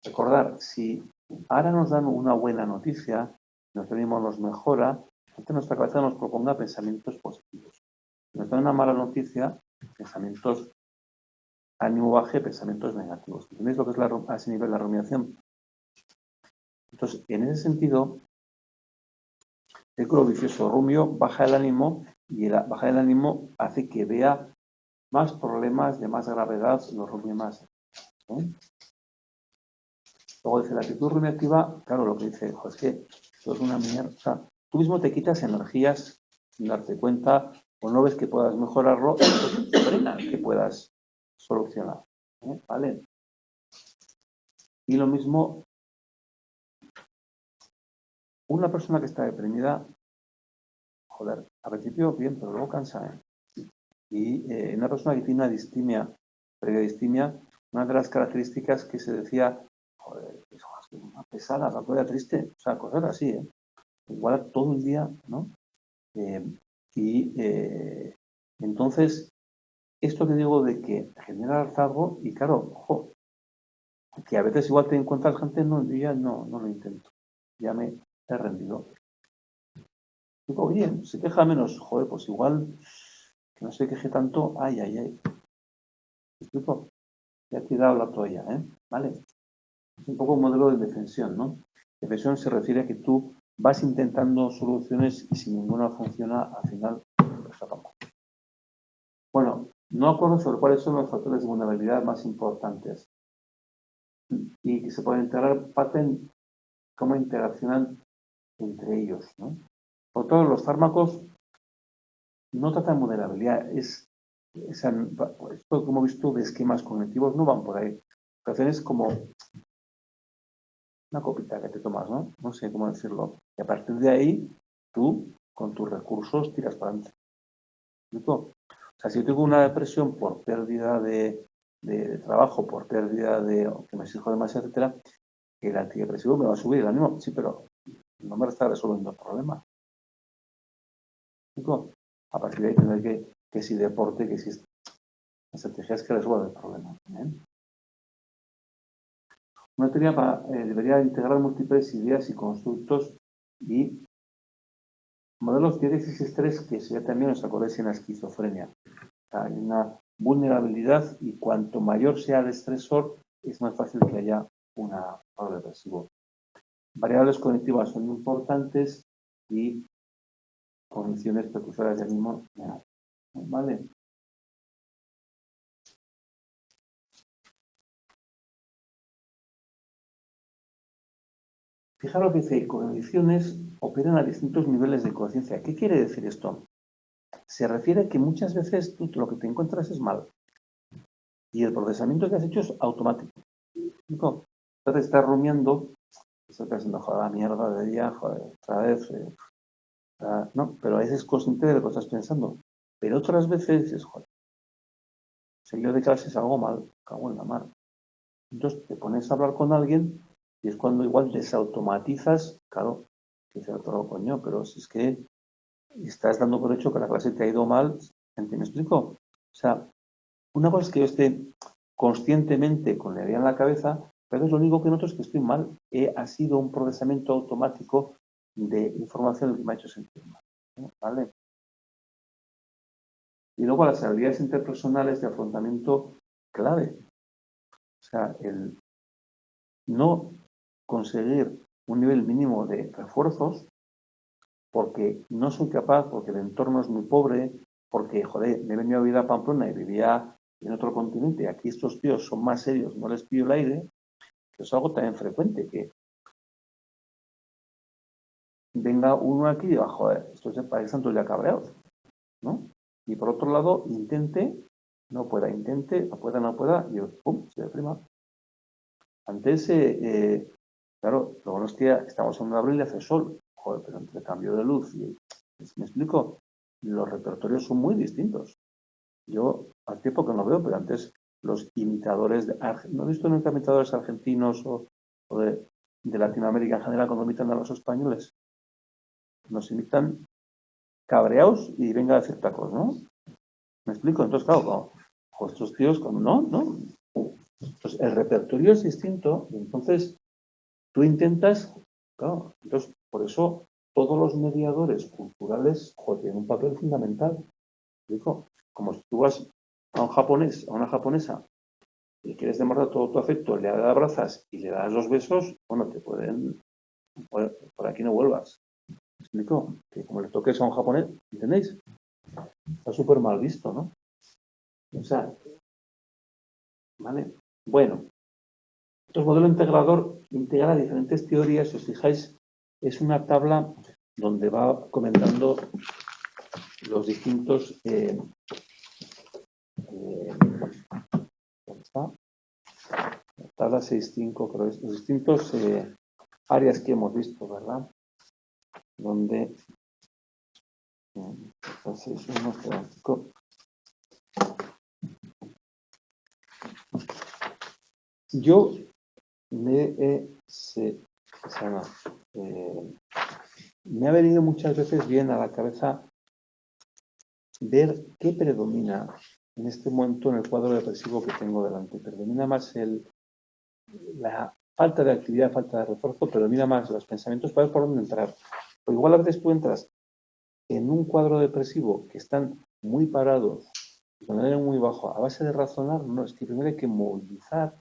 Recordar, si ahora nos dan una buena noticia, nuestro ánimo nos mejora, entonces nuestra cabeza nos proponga pensamientos positivos. Si nos dan una mala noticia, pensamientos, ánimo baje, pensamientos negativos. ¿Entendéis lo que es a ese nivel la rumiación? Entonces, en ese sentido, el círculo vicioso rumio baja el ánimo y bajar el ánimo hace que vea más problemas de más gravedad, los rumia más, ¿eh? Luego dice, la actitud rumiativa, claro, lo que dice, es que eso es una mierda. O sea, tú mismo te quitas energías sin darte cuenta o no ves que puedas mejorarlo, entonces te frena que puedas solucionar, ¿eh? ¿Vale? Y lo mismo, una persona que está deprimida, joder, al principio bien, pero luego cansa, ¿eh? Y una persona que tiene una distimia, predistimia, una de las características que se decía, joder, es una pesada, la cosa triste, o sea, cosas así, ¿eh? Igual todo el día, ¿no? Entonces, esto que digo de que genera hartazgo, y claro, ojo, que a veces igual te encuentras gente, no, yo ya no lo intento, ya me he rendido. Digo, oye, se queja menos, joder, pues igual que no se queje tanto, ay. ¿Me explico? Ya he tirado la toalla, ¿eh? ¿Vale? Es un poco un modelo de defensión, ¿no? Defensión se refiere a que tú vas intentando soluciones y si ninguna funciona, al final, pues acabamos. Bueno, no acuerdo sobre cuáles son los factores de vulnerabilidad más importantes y que se pueden integrar, parte en cómo interaccionan entre ellos, ¿no? Por todos los fármacos no tratan vulnerabilidad, esto como he visto de esquemas cognitivos no van por ahí. Lo que hacen es como una copita que te tomas, ¿no? No sé cómo decirlo. Y a partir de ahí, tú, con tus recursos, tiras para adelante. O sea, si yo tengo una depresión por pérdida de trabajo, por pérdida o que me exijo demasiado, etcétera, el antidepresivo me va a subir el ánimo, sí, pero no me está resolviendo el problema. A partir de ahí tendré que si deporte, que si estrategias que resuelvan el problema. Una teoría debería integrar múltiples ideas y constructos y modelos de déficit y estrés, que sería también os acordáis en la esquizofrenia. Hay una vulnerabilidad y cuanto mayor sea el estresor, es más fácil que haya un cuadro depresivo. Variables cognitivas son importantes y condiciones precursoras del mismo. ¿Vale? Fijaros que dice, condiciones operan a distintos niveles de conciencia. ¿Qué quiere decir esto? Se refiere a que muchas veces tú lo que te encuentras es mal y el procesamiento que has hecho es automático. Entonces estás rumiando, estás pensando, joder, la mierda de día, joder, otra vez. No, pero a veces es consciente de lo que estás pensando. Pero otras veces dices, joder, seguido de clases algo mal, cago en la mar. Entonces te pones a hablar con alguien y es cuando igual desautomatizas, claro, que dice otro coño, pero si es que estás dando por hecho que la clase te ha ido mal, ¿me explico? O sea, una cosa es que yo esté conscientemente con la idea en la cabeza, pero es lo único que noto es que estoy mal. Ha sido un procesamiento automático de información que me ha hecho sentir mal, ¿vale? Y luego las habilidades interpersonales de afrontamiento clave. O sea, el no conseguir un nivel mínimo de refuerzos porque no soy capaz, porque el entorno es muy pobre, porque, joder, me he venido a vivir a Pamplona y vivía en otro continente, aquí estos tíos son más serios, no les pido el aire, que es algo también frecuente, que venga uno aquí y diga, joder, estos para que están todos ya cabreados, ¿no? Y por otro lado, intente, no pueda, y pum, se deprima. Antes, claro, luego nos tía, estamos en un abril y hace sol, joder, pero entre cambio de luz y, ¿me explico? Los repertorios son muy distintos. Yo al tiempo que no veo, pero antes los imitadores, no he visto nunca imitadores argentinos o de Latinoamérica en general cuando imitan a los españoles. Nos imitan cabreados y venga a decir tacos, ¿no? ¿Me explico? Entonces, claro, con estos tíos, no. Entonces, el repertorio es distinto y entonces tú intentas, claro, entonces por eso todos los mediadores culturales tienen un papel fundamental. ¿Me explico? Como si tú vas a un japonés, a una japonesa, y quieres demostrar todo tu afecto, le abrazas y le das los besos, bueno, te pueden, por aquí no vuelvas. ¿Me explico? Que como le toques a un japonés, ¿entendéis? Está súper mal visto, ¿no? O sea, ¿vale? Bueno, entonces modelo integrador integra diferentes teorías, si os fijáis, es una tabla donde va comentando los distintos ¿dónde está? Tabla 6.5, pero es los distintos áreas que hemos visto, ¿verdad? Donde yo me ha venido muchas veces bien a la cabeza ver qué predomina en este momento en el cuadro depresivo que tengo delante. Predomina más la falta de actividad, falta de refuerzo, predomina más los pensamientos para ver por dónde entrar. O igual a veces tú entras en un cuadro depresivo que están muy parados, con el ánimo muy bajo, a base de razonar, no, es que primero hay que movilizar,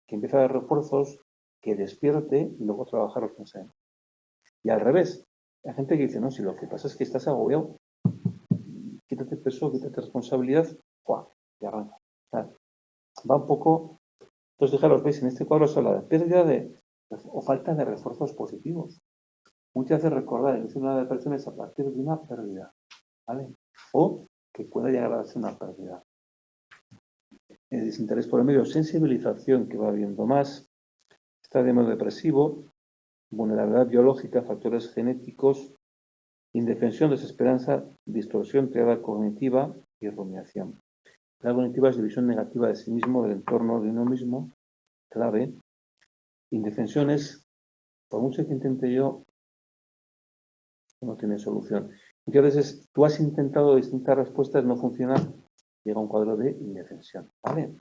que empiece a dar refuerzos, que despierte y luego trabajar los pensamientos. Y al revés, hay gente que dice, no, si lo que pasa es que estás agobiado, quítate peso, quítate responsabilidad, ¡fua! Y arranca. O sea, va un poco. Entonces, fijaros, veis, en este cuadro se habla de pérdida o falta de refuerzos positivos. Muchas veces recordar que una depresión es a partir de una pérdida, ¿vale? O que pueda llegar a ser una pérdida. Desinterés por el medio, sensibilización que va habiendo más, estado depresivo, vulnerabilidad biológica, factores genéticos, indefensión, desesperanza, distorsión, triada cognitiva y rumiación. La cognitiva es división negativa de sí mismo, del entorno de uno mismo, clave. Indefensión es, por mucho que intente yo, no tiene solución. Muchas veces tú has intentado distintas respuestas, no funciona, llega un cuadro de indefensión, ¿vale?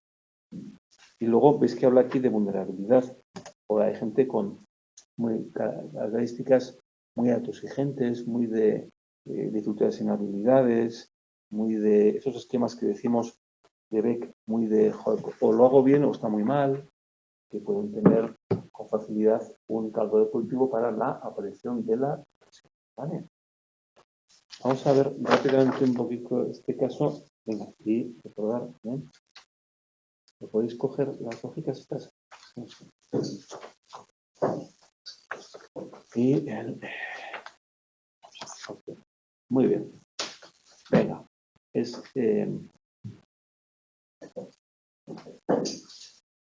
Y luego veis que habla aquí de vulnerabilidad, o hay gente con características muy autoexigentes, muy de dificultades en habilidades, muy de esos esquemas que decimos de Beck, muy de joder, o lo hago bien o está muy mal, que pueden tener con facilidad un caldo de cultivo para la aparición de la depresión. ¿Vale? Vamos a ver rápidamente un poquito este caso. Venga, y recordar, ¿bien? ¿Lo podéis coger las hojitas estas? Y okay. Muy bien. Venga.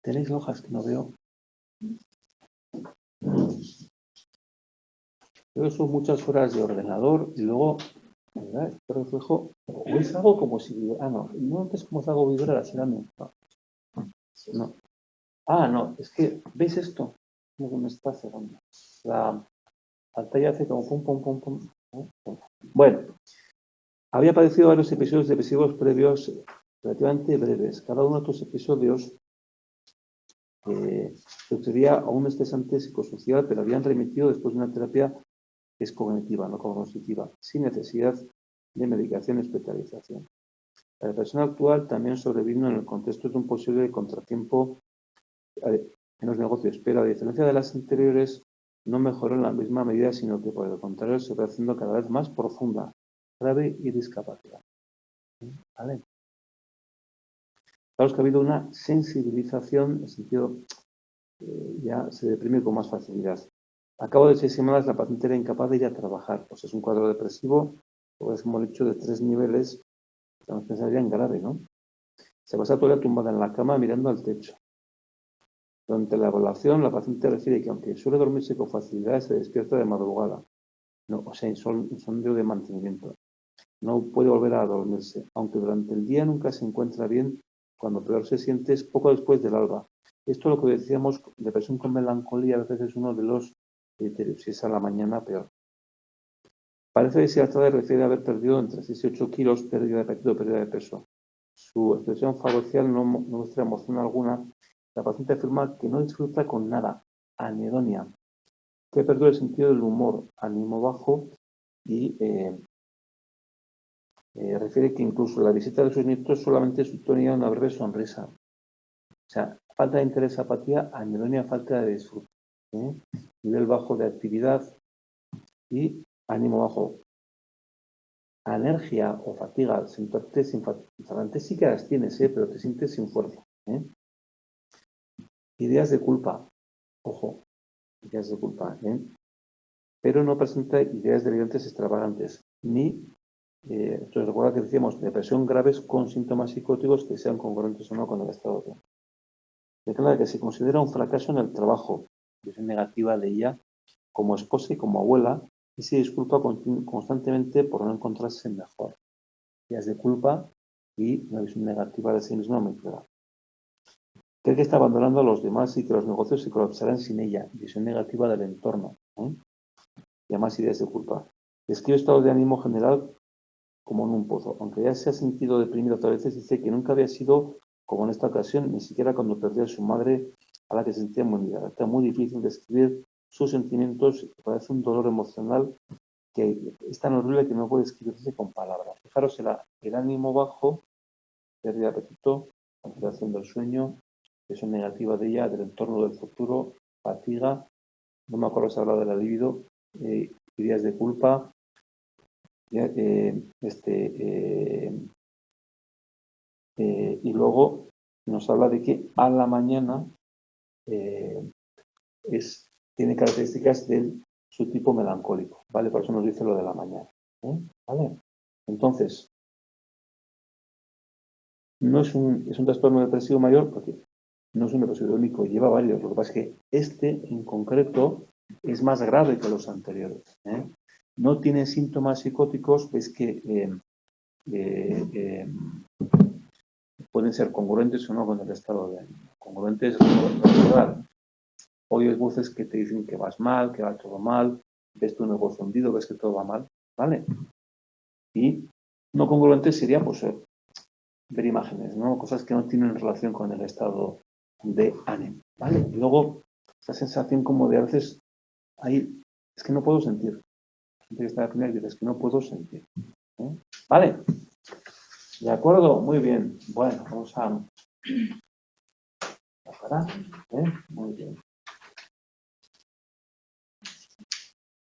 ¿Tenéis hojas que no veo? Veo son muchas horas de ordenador y luego, ¿verdad? Este reflejo, o es algo como si... Ah, no antes como si algo vibrara, será no. No. Ah, no, es que, ¿veis esto? Lo que me está cerrando. La pantalla hace como pum, pum, pum, pum. ¿No? Bueno, había aparecido varios episodios depresivos previos relativamente breves. Cada uno de estos episodios sucedía a un estresante psicosocial, pero habían remitido después de una terapia que es cognitiva, no cognitiva, sin necesidad de medicación y hospitalización. La depresión actual también sobrevino en el contexto de un posible contratiempo en los negocios, pero a diferencia de las anteriores, no mejoró en la misma medida, sino que por el contrario se va haciendo cada vez más profunda, grave y discapacidad. ¿Vale? Claro que ha habido una sensibilización, en el sentido, ya se deprime con más facilidad. Acabo de 6 semanas, la paciente era incapaz de ir a trabajar. Pues es un cuadro depresivo, pues hemos dicho de 3 niveles, estamos pensando ya en grave, ¿no? Se pasa toda la tumbada en la cama mirando al techo. Durante la evaluación, la paciente refiere que aunque suele dormirse con facilidad, se despierta de madrugada. No, o sea, insomnio de mantenimiento. No puede volver a dormirse, aunque durante el día nunca se encuentra bien, cuando peor se siente es poco después del alba. Esto es lo que decíamos, depresión con melancolía, a veces es uno de los criterios, si es a la mañana, peor. Parece que se trata de refiere a haber perdido entre 6 y 8 kilos, pérdida de apetito, pérdida de peso. Su expresión facial no muestra emoción alguna. La paciente afirma que no disfruta con nada, anedonia, que perdió el sentido del humor, ánimo bajo y refiere que incluso la visita de sus nietos solamente suponía una breve sonrisa. O sea, falta de interés, apatía, anedonia, falta de disfrute. Nivel bajo de actividad y ánimo bajo. Alergia o fatiga, sentirte sin fatiga. Sí que las tienes, pero te sientes sin fuerza. Ideas de culpa. Ojo, ideas de culpa. Pero no presenta ideas delirantes extravagantes, ni entonces recuerda que decíamos depresión graves con síntomas psicóticos que sean congruentes o no con el estado de ánimo. Declara que se considera un fracaso en el trabajo, visión negativa de ella como esposa y como abuela, y se disculpa constantemente por no encontrarse mejor. Ideas de culpa y una visión negativa de sí misma muy clara. Cree que está abandonando a los demás y que los negocios se colapsarán sin ella, visión negativa del entorno. Y además ideas de culpa. Describe estado de ánimo general como en un pozo. Aunque ya se ha sentido deprimido otras veces, dice que nunca había sido como en esta ocasión, ni siquiera cuando perdió a su madre, a la que se sentía muy unida. Está muy difícil describir sus sentimientos, parece un dolor emocional que es tan horrible que no puede escribirse con palabras. Fijaros el ánimo bajo, pérdida de apetito, alteración del sueño, visión negativa de ella, del entorno del futuro, fatiga, no me acuerdo si habla de la libido, ideas de culpa, y luego nos habla de que a la mañana tiene características de su tipo melancólico, ¿vale? Por eso nos dice lo de la mañana, ¿vale? Entonces, no es un trastorno depresivo mayor porque no es un depresivo único, lleva varios. Lo que pasa es que este en concreto es más grave que los anteriores. No tiene síntomas psicóticos, ves que pueden ser congruentes o no con el estado de ánimo. Congruentes, oyes voces que te dicen que vas mal, que va todo mal, ves tu negocio hundido, ves que todo va mal, ¿vale? Y no congruentes sería pues ver imágenes, ¿no? Cosas que no tienen relación con el estado de ánimo, ¿vale? Y luego esa sensación como de a veces ahí es que no puedo sentir. Que está la primera y dices que no puedo sentir. ¿Vale? ¿De acuerdo? Muy bien. Bueno, vamos a parar. Muy bien.